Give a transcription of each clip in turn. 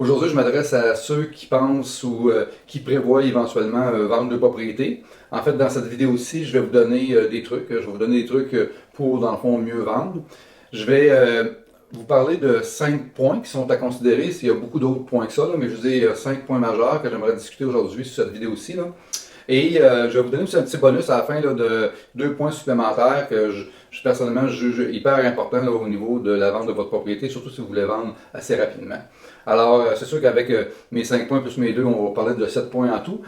Aujourd'hui, je m'adresse à ceux qui pensent ou qui prévoient éventuellement vendre de propriété. En fait, dans cette vidéo-ci, je vais vous donner des trucs. Je vais vous donner des trucs pour, dans le fond, mieux vendre. Je vais vous parler de 5 points qui sont à considérer. Il y a beaucoup d'autres points que ça, là, mais je vous ai 5 points majeurs que j'aimerais discuter aujourd'hui sur cette vidéo-ci. Et je vais vous donner aussi un petit bonus à la fin là, de 2 points supplémentaires que je personnellement juge hyper importants là, au niveau de la vente de votre propriété, surtout si vous voulez vendre assez rapidement. Alors, c'est sûr qu'avec mes 5 points plus mes 2, on va parler de 7 points en tout.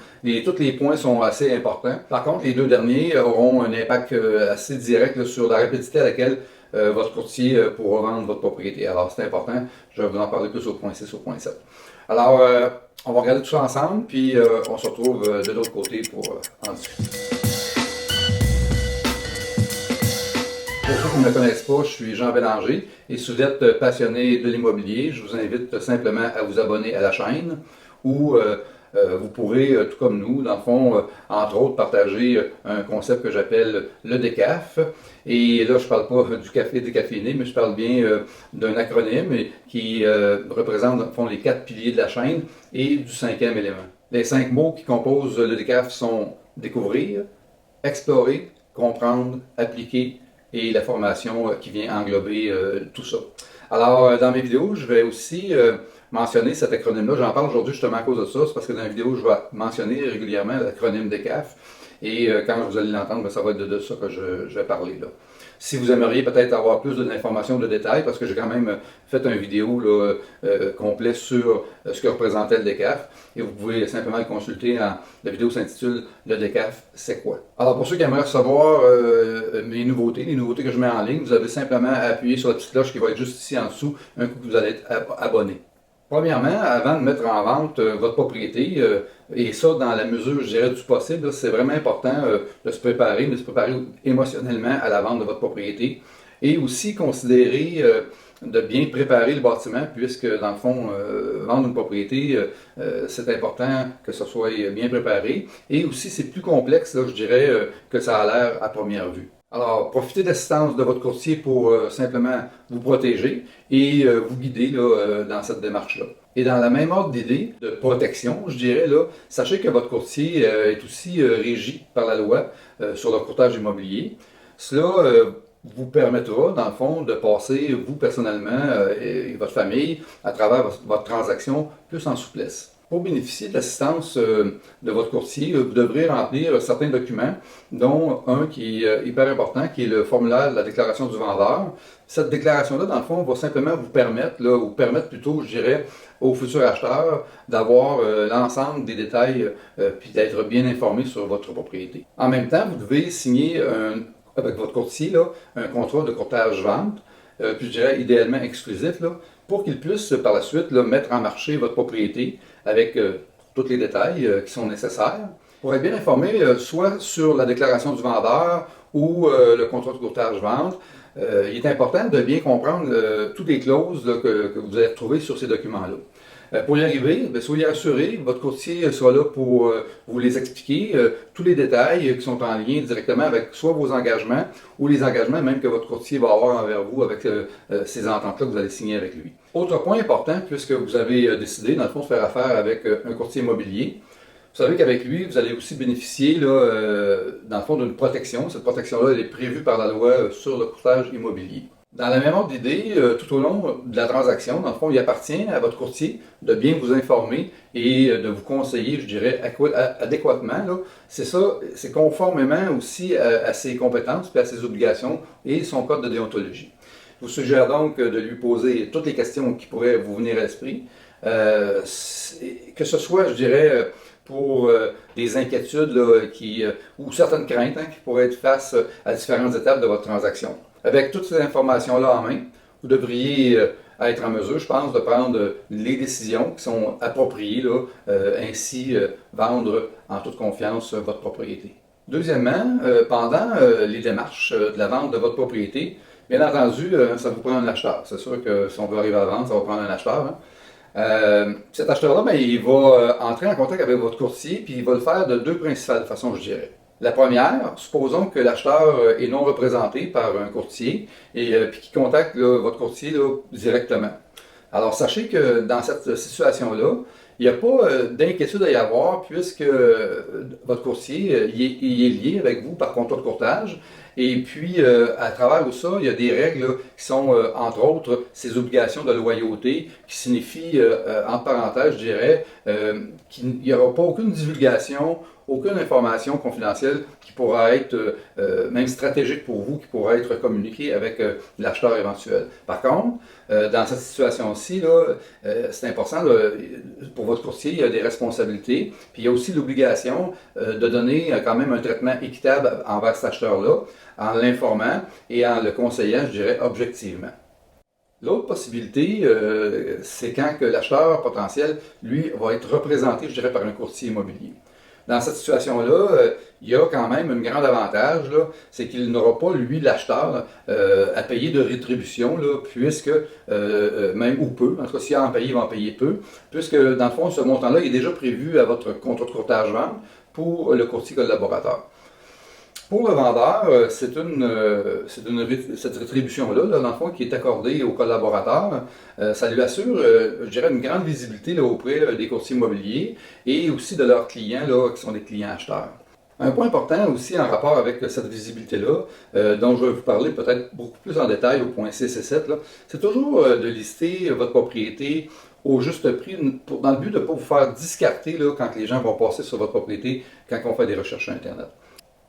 Tous les points sont assez importants. Par contre, les 2 derniers auront un impact assez direct là, sur la rapidité à laquelle votre courtier pourra vendre votre propriété. Alors, c'est important. Je vais vous en parler plus au point 6, au point 7. Alors, on va regarder tout ça ensemble, puis on se retrouve de l'autre côté pour en discuter. Pour ceux qui ne me connaissent pas, je suis Jean Bélanger et si vous êtes passionné de l'immobilier, je vous invite simplement à vous abonner à la chaîne où vous pourrez, tout comme nous, dans le fond, entre autres, partager un concept que j'appelle le DECAF. Et là, je ne parle pas du café décaféiné, mais je parle bien d'un acronyme qui représente, dans le fond, les 4 piliers de la chaîne et du 5e élément. Les 5 mots qui composent le DECAF sont découvrir, explorer, comprendre, appliquer et la formation qui vient englober tout ça. Alors, dans mes vidéos, je vais aussi mentionner cet acronyme-là. J'en parle aujourd'hui justement à cause de ça. C'est parce que dans les vidéos, je vais mentionner régulièrement l'acronyme DECAF. Et quand vous allez l'entendre, ça va être de ça que je vais parler là. Si vous aimeriez peut-être avoir plus d'informations, de détails, parce que j'ai quand même fait une vidéo là, complète sur ce que représentait le DECAF, et vous pouvez simplement le consulter. La vidéo s'intitule « Le DECAF, c'est quoi ?» Alors pour ceux qui aimeraient recevoir mes nouveautés, les nouveautés que je mets en ligne, vous avez simplement à appuyer sur la petite cloche qui va être juste ici en dessous, un coup que vous allez être abonné. Premièrement, avant de mettre en vente votre propriété, et ça dans la mesure, je dirais, du possible, c'est vraiment important de se préparer, émotionnellement à la vente de votre propriété. Et aussi considérer de bien préparer le bâtiment, puisque dans le fond, vendre une propriété, c'est important que ça soit bien préparé. Et aussi, c'est plus complexe, là, je dirais, que ça a l'air à première vue. Alors, profitez de l'assistance de votre courtier pour simplement vous protéger et vous guider là, dans cette démarche-là. Et dans la même ordre d'idée de protection, je dirais, là, sachez que votre courtier est aussi régi par la loi sur le courtage immobilier. Cela vous permettra, dans le fond, de passer, vous personnellement et votre famille, à travers votre transaction, plus en souplesse. Pour bénéficier de l'assistance de votre courtier, vous devrez remplir certains documents, dont un qui est hyper important, qui est le formulaire de la déclaration du vendeur. Cette déclaration-là, dans le fond, va simplement vous permettre, là, ou permettre plutôt, je dirais, aux futurs acheteurs d'avoir l'ensemble des détails puis d'être bien informés sur votre propriété. En même temps, vous devez signer avec votre courtier là, un contrat de courtage-vente, puis je dirais idéalement exclusif, là, pour qu'il puisse par la suite là, mettre en marché votre propriété avec tous les détails qui sont nécessaires. Pour être bien informé, soit sur la déclaration du vendeur ou le contrat de courtage-vente, il est important de bien comprendre toutes les clauses là, que vous allez retrouver sur ces documents-là. Pour y arriver, soyez assurés, votre courtier sera là pour vous les expliquer, tous les détails qui sont en lien directement avec soit vos engagements ou les engagements même que votre courtier va avoir envers vous avec ces ententes-là que vous allez signer avec lui. Autre point important, puisque vous avez décidé, dans le fond, de faire affaire avec un courtier immobilier, vous savez qu'avec lui, vous allez aussi bénéficier, là, dans le fond, d'une protection. Cette protection-là, elle est prévue par la loi sur le courtage immobilier. Dans la même ordre d'idée, tout au long de la transaction, dans le fond, il appartient à votre courtier de bien vous informer et de vous conseiller, je dirais, adéquatement. C'est ça, c'est conformément aussi à ses compétences et à ses obligations et son code de déontologie. Je vous suggère donc de lui poser toutes les questions qui pourraient vous venir à l'esprit, que ce soit, je dirais, pour des inquiétudes là, ou certaines craintes qui pourraient être face à différentes étapes de votre transaction. Avec toutes ces informations-là en main, vous devriez être en mesure, je pense, de prendre les décisions qui sont appropriées, là, ainsi vendre en toute confiance votre propriété. Deuxièmement, pendant les démarches de la vente de votre propriété, bien entendu, ça vous prend un acheteur. C'est sûr que si on veut arriver à vendre, ça va prendre un acheteur. Cet acheteur-là, ben, il va entrer en contact avec votre courtier, puis il va le faire de 2 principales façons, je dirais. La première, supposons que l'acheteur est non représenté par un courtier et puis qu'il contacte là, votre courtier là, directement. Alors, sachez que dans cette situation-là, il n'y a pas d'inquiétude à y avoir puisque votre courtier il est lié avec vous par contrat de courtage. Et puis, à travers tout ça, il y a des règles là, qui sont, entre autres, ces obligations de loyauté qui signifient, entre parenthèses, je dirais, qu'il n'y aura pas aucune divulgation, aucune information confidentielle qui pourra être, même stratégique pour vous, qui pourra être communiquée avec l'acheteur éventuel. Par contre, dans cette situation-ci, là, c'est important, là, pour votre courtier, il y a des responsabilités, puis il y a aussi l'obligation de donner quand même un traitement équitable envers cet acheteur-là, en l'informant et en le conseillant, je dirais, objectivement. L'autre possibilité, c'est quand que l'acheteur potentiel, lui, va être représenté, je dirais, par un courtier immobilier. Dans cette situation-là, il y a quand même un grand avantage, là, c'est qu'il n'aura pas, lui, l'acheteur, à payer de rétribution, là, puisque, même ou peu, en tout cas, s'il a à en payer, il va en payer peu, puisque, dans le fond, ce montant-là est déjà prévu à votre contrat de courtage-vente pour le courtier collaborateur. Pour le vendeur, cette rétribution-là, là, dans le fond, qui est accordée au collaborateur, ça lui assure, je dirais, une grande visibilité là, auprès des courtiers immobiliers et aussi de leurs clients, là, qui sont des clients acheteurs. Un point important aussi en rapport avec cette visibilité-là, dont je vais vous parler peut-être beaucoup plus en détail au point 6 et 7, c'est toujours de lister votre propriété au juste prix, dans le but de ne pas vous faire discarter là, quand les gens vont passer sur votre propriété, quand on fait des recherches sur Internet.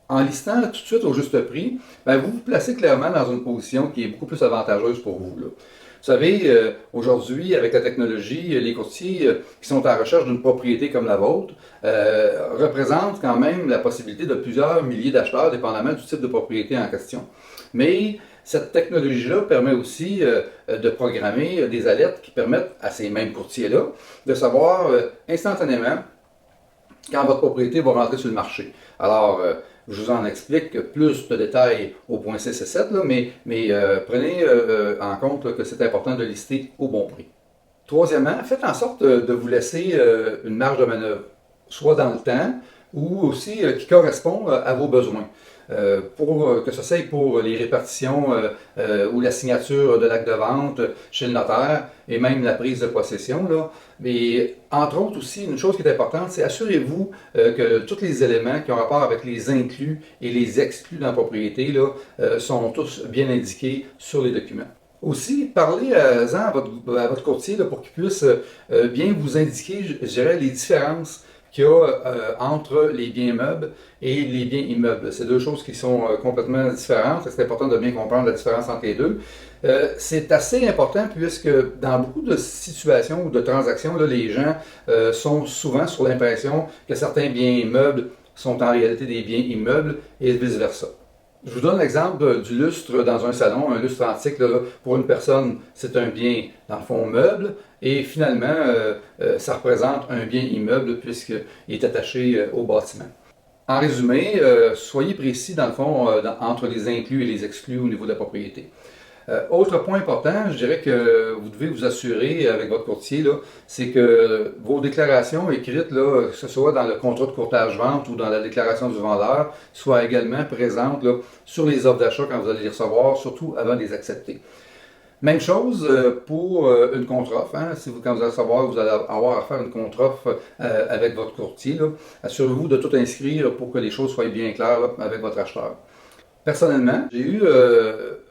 En listant tout de suite au juste prix, ben, vous vous placez clairement dans une position qui est beaucoup plus avantageuse pour vous, là. Vous savez, aujourd'hui, avec la technologie, les courtiers qui sont en recherche d'une propriété comme la vôtre représentent quand même la possibilité de plusieurs milliers d'acheteurs, dépendamment du type de propriété en question. Mais cette technologie-là permet aussi de programmer des alertes qui permettent à ces mêmes courtiers-là de savoir instantanément quand votre propriété va rentrer sur le marché. Alors, je vous en explique plus de détails au point 6 et 7, là, mais prenez en compte là, que c'est important de lister au bon prix. Troisièmement, faites en sorte de vous laisser une marge de manœuvre, soit dans le temps ou aussi qui correspond à vos besoins. Que ce soit pour les répartitions ou la signature de l'acte de vente chez le notaire et même la prise de possession. Là. Mais entre autres aussi, une chose qui est importante, c'est assurez-vous que tous les éléments qui ont rapport avec les inclus et les exclus dans la propriété là, sont tous bien indiqués sur les documents. Aussi, parlez-en à votre courtier là, pour qu'il puisse bien vous indiquer, je dirais, les différences qu'il y a entre les biens meubles et les biens immeubles. C'est deux choses qui sont complètement différentes. C'est important de bien comprendre la différence entre les deux. C'est assez important puisque dans beaucoup de situations ou de transactions, là, les gens sont souvent sur l'impression que certains biens meubles sont en réalité des biens immeubles et vice-versa. Je vous donne l'exemple du lustre dans un salon, un lustre antique. Là, pour une personne, c'est un bien, dans le fond, meuble. Et finalement, ça représente un bien immeuble puisqu'il est attaché au bâtiment. En résumé, soyez précis, dans le fond, entre les inclus et les exclus au niveau de la propriété. Autre point important, je dirais que vous devez vous assurer avec votre courtier, c'est que vos déclarations écrites, là, que ce soit dans le contrat de courtage-vente ou dans la déclaration du vendeur, soient également présentes là, sur les offres d'achat quand vous allez les recevoir, surtout avant de les accepter. Même chose pour une contre-offre. Hein? Quand vous allez savoir que vous allez avoir à faire une contre-offre avec votre courtier, assurez-vous de tout inscrire pour que les choses soient bien claires là, avec votre acheteur. Personnellement, j'ai eu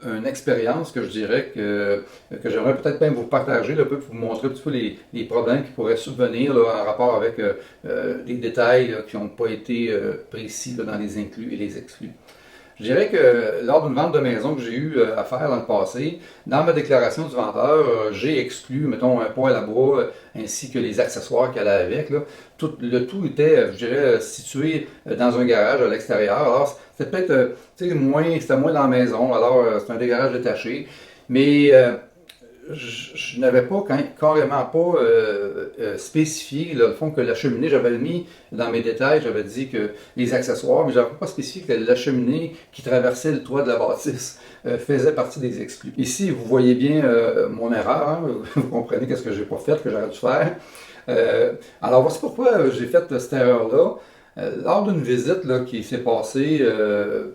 une expérience que je dirais que j'aimerais peut-être même vous partager là, pour vous montrer un petit peu les problèmes qui pourraient subvenir là, en rapport avec des détails là, qui n'ont pas été précis là, dans les inclus et les exclus. Je dirais que lors d'une vente de maison que j'ai eu à faire dans le passé, dans ma déclaration du vendeur, j'ai exclu, mettons, un poêle à bois ainsi que les accessoires qu'elle a avec. Là. Le tout était, je dirais, situé dans un garage à l'extérieur. Alors, c'était peut-être c'était moins dans la maison, alors c'est un garage détaché. Mais je n'avais pas carrément pas spécifié là, le fond que la cheminée, j'avais mis dans mes détails, j'avais dit que les accessoires, mais je n'avais pas spécifié que la cheminée qui traversait le toit de la bâtisse faisait partie des exclus. Ici, vous voyez bien mon erreur, hein, vous comprenez qu'est-ce que j'ai pas fait, que j'aurais dû faire. Alors voici pourquoi j'ai fait cette erreur-là. Lors d'une visite là, qui s'est passée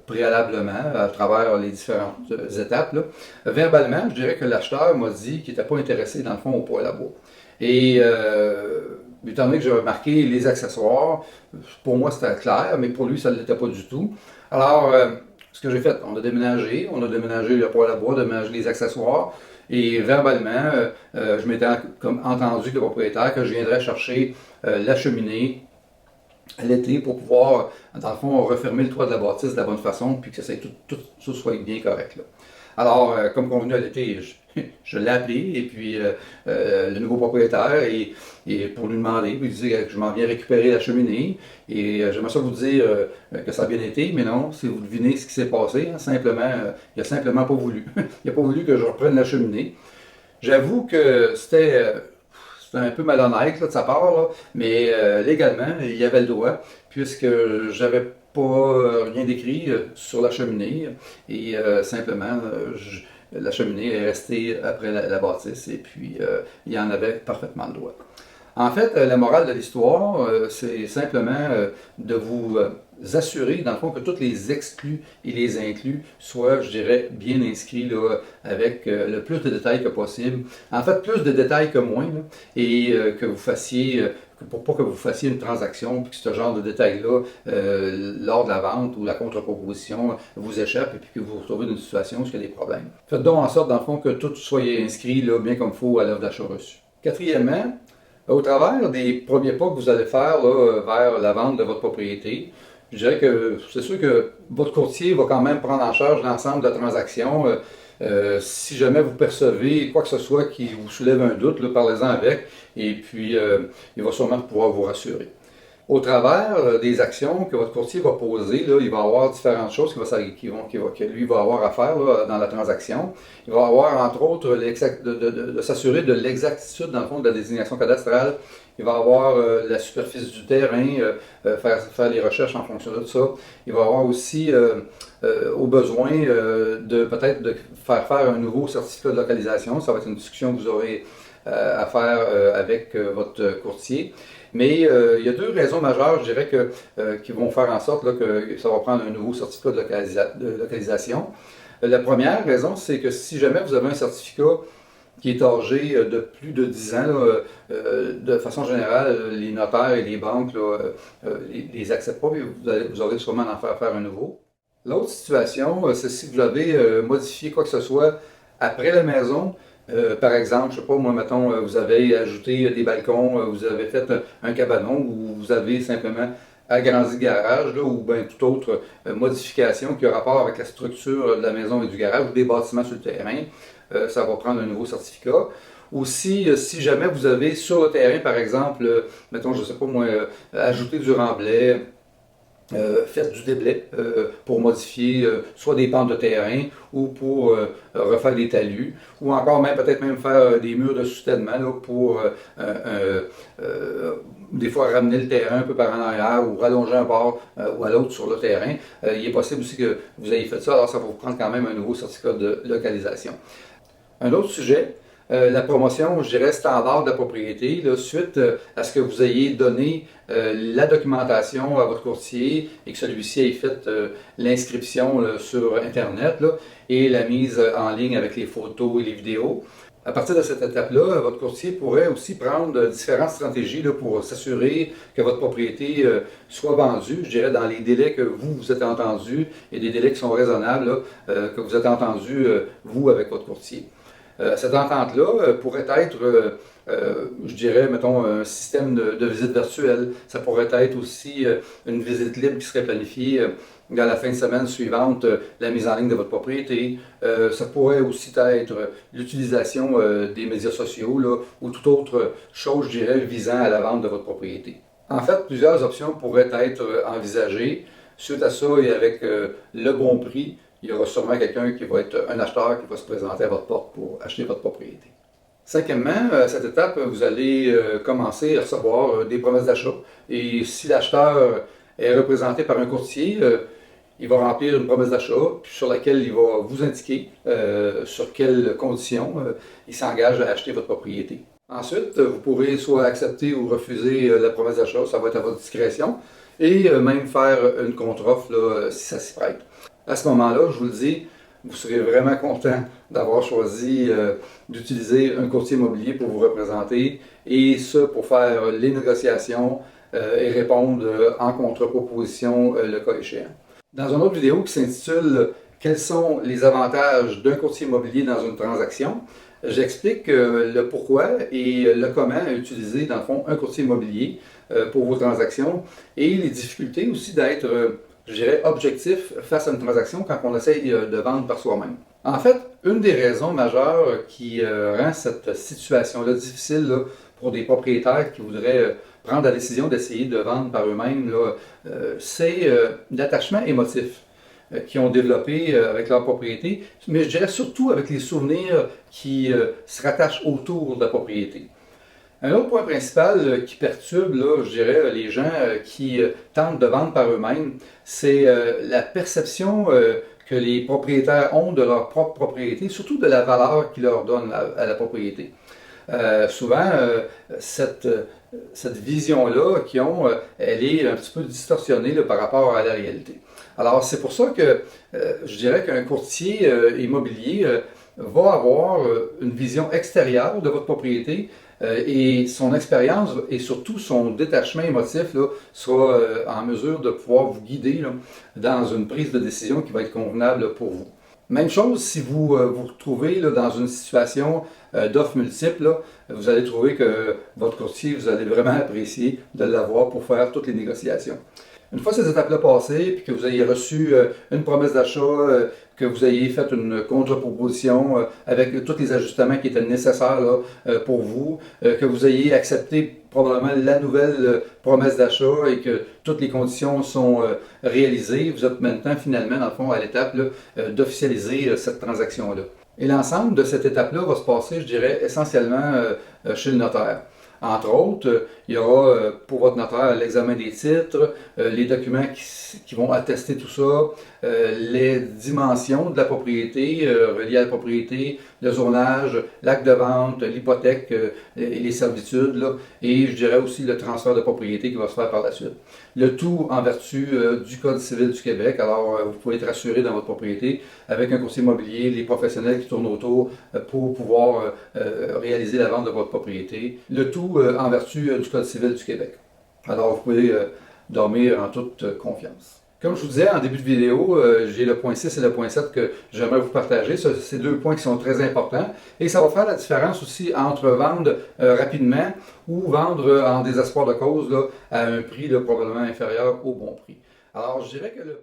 préalablement à travers les différentes étapes, là, verbalement, je dirais que l'acheteur m'a dit qu'il n'était pas intéressé dans le fond au poêle à bois. Et étant donné que j'ai remarqué les accessoires, pour moi c'était clair, mais pour lui ça ne l'était pas du tout. Alors, ce que j'ai fait, on a déménagé le poêle à bois, déménagé les accessoires, et verbalement, je m'étais comme entendu avec le propriétaire que je viendrais chercher la cheminée à l'été pour pouvoir, dans le fond, refermer le toit de la bâtisse de la bonne façon, puis que tout soit bien correct, là. Alors, comme convenu à l'été, je l'ai appelé, et puis le nouveau propriétaire, et pour lui demander, puis il disait que je m'en viens récupérer la cheminée, et j'aimerais ça vous dire que ça a bien été, mais non, si vous devinez ce qui s'est passé, hein, simplement, il a simplement pas voulu. Il n'a pas voulu que je reprenne la cheminée. J'avoue que c'était un peu malhonnête là, de sa part, là, mais légalement, il y avait le droit, puisque j'avais pas rien d'écrit sur la cheminée, et simplement, la cheminée est restée après la bâtisse, et puis il y en avait parfaitement le droit. En fait, la morale de l'histoire, c'est simplement de vous assurer, dans le fond, que tous les exclus et les inclus soient, je dirais, bien inscrits là, avec le plus de détails que possible. En fait, plus de détails que moins, là, et que vous fassiez, pour pas que vous fassiez une transaction, puis que ce genre de détails-là, lors de la vente ou la contre-proposition, vous échappe et puis que vous vous retrouvez dans une situation où il y a des problèmes. Faites donc en sorte, dans le fond, que tout soit inscrit là, bien comme il faut à l'offre d'achat reçu. Quatrièmement, au travers des premiers pas que vous allez faire là, vers la vente de votre propriété, je dirais que c'est sûr que votre courtier va quand même prendre en charge l'ensemble de la transaction. Si jamais vous percevez quoi que ce soit qui vous soulève un doute, là, parlez-en avec, et puis il va sûrement pouvoir vous rassurer. Au travers des actions que votre courtier va poser, là, il va avoir différentes choses que lui va avoir à faire là, dans la transaction. Il va avoir, entre autres, de s'assurer de l'exactitude, dans le fond, de la désignation cadastrale. Il va avoir la superficie du terrain, faire les recherches en fonction de ça. Il va avoir aussi, au besoin, de peut-être de faire un nouveau certificat de localisation. Ça va être une discussion que vous aurez à faire avec votre courtier. Mais il y a deux raisons majeures, je dirais, qui vont faire en sorte là, que ça va prendre un nouveau certificat de localisation. La première raison, c'est que si jamais vous avez un certificat qui est âgé de plus de 10 ans, là, de façon générale, les notaires et les banques les acceptent pas, et vous aurez sûrement à en faire un nouveau. L'autre situation, c'est si vous avez modifié quoi que ce soit après la maison. Par exemple, je sais pas, moi, mettons, vous avez ajouté des balcons, vous avez fait un cabanon, ou vous avez simplement agrandi le garage, là, ou bien toute autre modification qui a rapport avec la structure de la maison et du garage, ou des bâtiments sur le terrain, ça va prendre un nouveau certificat. Aussi, si jamais vous avez sur le terrain, par exemple, mettons, je sais pas moi, ajouter du remblai, faites du déblai pour modifier soit des pentes de terrain ou pour refaire des talus, ou encore même peut-être même faire des murs de soutènement là, pour des fois ramener le terrain un peu par en arrière ou rallonger un bord ou à l'autre sur le terrain. Il est possible aussi que vous ayez fait ça, alors ça va vous prendre quand même un nouveau certificat de localisation. Un autre sujet, la promotion, je dirais, standard de la propriété, là, suite à ce que vous ayez donné la documentation à votre courtier et que celui-ci ait fait l'inscription sur Internet là, et la mise en ligne avec les photos et les vidéos. À partir de cette étape-là, votre courtier pourrait aussi prendre différentes stratégies là, pour s'assurer que votre propriété soit vendue, je dirais, dans les délais que vous êtes entendus et des délais qui sont raisonnables, là, que vous êtes entendus, vous, avec votre courtier. Cette entente-là pourrait être, je dirais, mettons, un système de visite virtuelle. Ça pourrait être aussi une visite libre qui serait planifiée dans la fin de semaine suivante, la mise en ligne de votre propriété. Ça pourrait aussi être l'utilisation des médias sociaux là, ou toute autre chose, je dirais, visant à la vente de votre propriété. En fait, plusieurs options pourraient être envisagées. Suite à ça et avec le bon prix, il y aura sûrement quelqu'un qui va être un acheteur qui va se présenter à votre porte pour acheter votre propriété. Cinquièmement, à cette étape, vous allez commencer à recevoir des promesses d'achat. Et si l'acheteur est représenté par un courtier, il va remplir une promesse d'achat sur laquelle il va vous indiquer sur quelles conditions il s'engage à acheter votre propriété. Ensuite, vous pourrez soit accepter ou refuser la promesse d'achat, ça va être à votre discrétion, et même faire une contre-offre là, si ça s'y prête. À ce moment-là, je vous le dis, vous serez vraiment content d'avoir choisi d'utiliser un courtier immobilier pour vous représenter, et ça pour faire les négociations et répondre en contre-proposition le cas échéant. Dans une autre vidéo qui s'intitule Quels sont les avantages d'un courtier immobilier dans une transaction, j'explique le pourquoi et le comment utiliser, dans le fond, un courtier immobilier pour vos transactions et les difficultés aussi d'être, je dirais, objectif face à une transaction quand on essaye de vendre par soi-même. En fait, une des raisons majeures qui rend cette situation-là difficile là, pour des propriétaires qui voudraient prendre la décision d'essayer de vendre par eux-mêmes, c'est l'attachement émotif qui ont développé avec leur propriété, mais je dirais surtout avec les souvenirs qui se rattachent autour de la propriété. Un autre point principal qui perturbe, là, je dirais, les gens qui tentent de vendre par eux-mêmes, c'est la perception que les propriétaires ont de leur propre propriété, surtout de la valeur qu'ils leur donnent à la propriété. Souvent, cette vision-là qu'ils ont, elle est un petit peu distorsionnée là, par rapport à la réalité. Alors, c'est pour ça que je dirais qu'un courtier immobilier va avoir une vision extérieure de votre propriété et son expérience et surtout son détachement émotif là, sera en mesure de pouvoir vous guider là, dans une prise de décision qui va être convenable pour vous. Même chose si vous vous retrouvez là, dans une situation d'offres multiples, là, vous allez trouver que votre courtier, vous allez vraiment apprécier de l'avoir pour faire toutes les négociations. Une fois ces étapes-là passées, puis que vous ayez reçu une promesse d'achat, que vous ayez fait une contre-proposition avec tous les ajustements qui étaient nécessaires là, pour vous, que vous ayez accepté probablement la nouvelle promesse d'achat et que toutes les conditions sont réalisées, vous êtes maintenant finalement, dans le fond, à l'étape d'officialiser cette transaction-là. Et l'ensemble de cette étape-là va se passer, je dirais, essentiellement chez le notaire. Entre autres, il y aura pour votre notaire l'examen des titres, les documents qui vont attester tout ça, les dimensions de la propriété reliées à la propriété, le zonage, l'acte de vente, l'hypothèque et les servitudes, là, et je dirais aussi le transfert de propriété qui va se faire par la suite. Le tout en vertu du Code civil du Québec. Alors, vous pouvez être assuré dans votre propriété avec un courtier immobilier, les professionnels qui tournent autour pour pouvoir réaliser la vente de votre propriété. Le tout en vertu du Code civil du Québec. Alors, vous pouvez dormir en toute confiance. Comme je vous disais en début de vidéo, j'ai le point 6 et le point 7 que j'aimerais vous partager. C'est deux points qui sont très importants et ça va faire la différence aussi entre vendre rapidement ou vendre en désespoir de cause là, à un prix là, probablement inférieur au bon prix. Alors, je dirais que le